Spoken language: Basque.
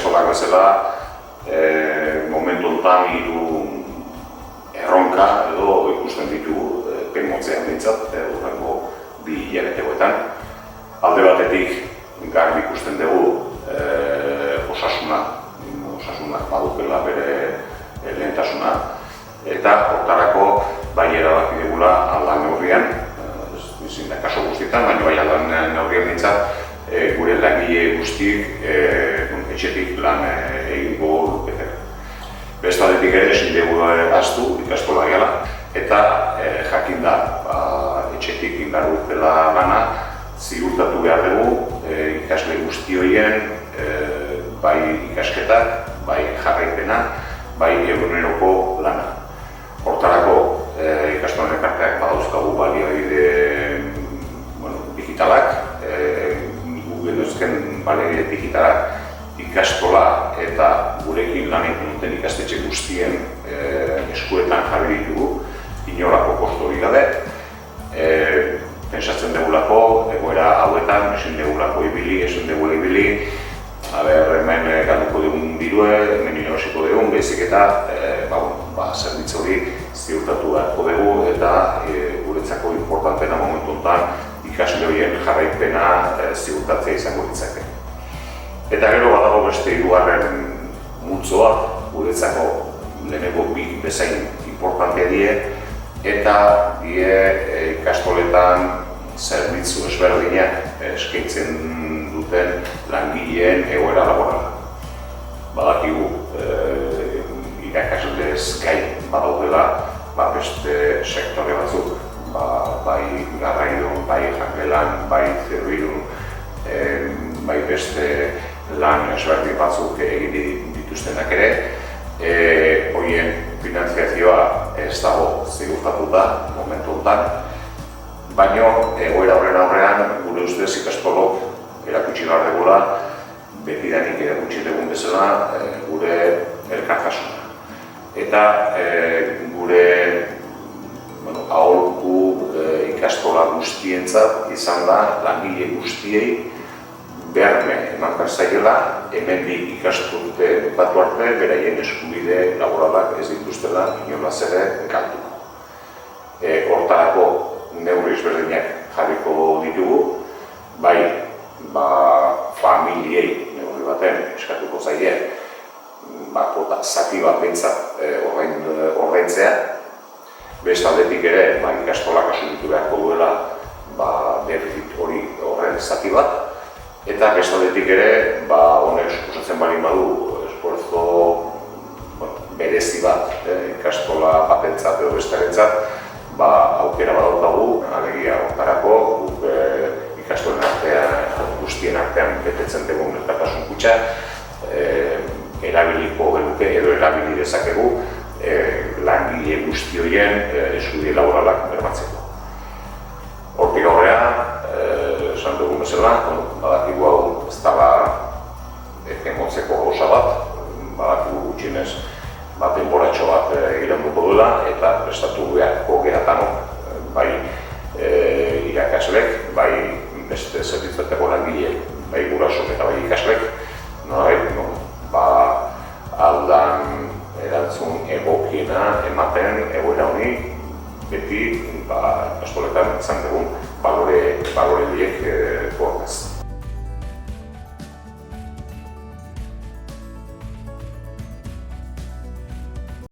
ikastolak bezala momentu honetan hiru erronka edo ikusten ditugu penmotzean behintzat urrengo 2 hilabeteetan. Alde batetik garbi ikusten dugu osasunak badukela bere lehentasuna eta hortarako bai erabaki dugula aldan neurrian, ezin da kaso guztietan, baina bai aldan neurrian behintzat gure langile guztiek etxetik lan egingo lukete. Beste aldetik ere ezin dugu ahaztu ikastola gela eta jakin da etxetik egin behar dutela lana ziurtatu behar dugu ikasle guzti horien bai ikasketak, bai jarraipena, bai eguneroko lana. Hortarako ikastolen elkarteak badauzkagu baliabide digitalak, genuzken baliabide digitalak ikastola eta gurekin lan egiten duten ikastetxe guztien eskuetan jarri ditugu, inolako kostorik gabe. Pentsatzen dugulako, egoera hauetan, ezin dugulako ibili, hemen galduko dugun dirue, hemen irabaziko dugun, baizik eta zerbitzu hori ziurtatu beharko dugu eta guretzako importantena momentu honetan ikasle horien jarraipena ziurtatzea izango ditzake. Eta gero badago beste hirugarren multzoa, guretzako lehenengo 2 bezain importantea die, eta die ikastoletan zerbitzu ezberdinak eskaintzen duten langileen egoera laborala. Badakigu irakaslez gain badaudela beste sektore batzuk, bai garraidun, bai jangelan, bai zerbidun, bai beste lan ezberdin batzuk egin dituztenak ere. Horien finanziazioa ez dago ziurtatuta momentu honetan, baina egoera horren aurrean gure ustez ikastolok erakutsi behar dugula, betidanik erakutsi dugun bezala gure elkartasuna. Eta gure aholku ikastola guztientzat izan da langile guztiei berme eman behar zaiela, hemendik ikasturte batu arte, beraien eskubide laboralak ez dituztela inolaz ere galduko. Hortarako neurri ezberdinak jarriko ditugu, bai familiei neurri baten eskatuko zaie, kuota zati bat behintzat ordaintzea. Beste aldetik ere ikastolak asumitu beharko duela defizit hori horren zati bat. Eta beste aldetik ere, honek suposatzen baldin badu esforzo berezi bat ikastola batentzat edo bestearentzat, aukera badaukagu, alegia hortarako ikastolen artean, guztien artean betetzen dugun elkartasun kutxa, erabiliko genuke edo erabili dezakegu langile guzti horien eskubide laboralak bermatzeko. Hortik aurrera, esan dugun bezala, badakigu hau ez dela emotzeko gauza bat, badakigu gutxienez denboratxo bat iraunduko duela eta prestatu beharko geratanok, bai irakaslek, bai beste zerbitzuetako langileek, bai gurasok eta bai ikaslek, aldan erantzun egokiena ematen egoera honi beti ikastoletan izan dugun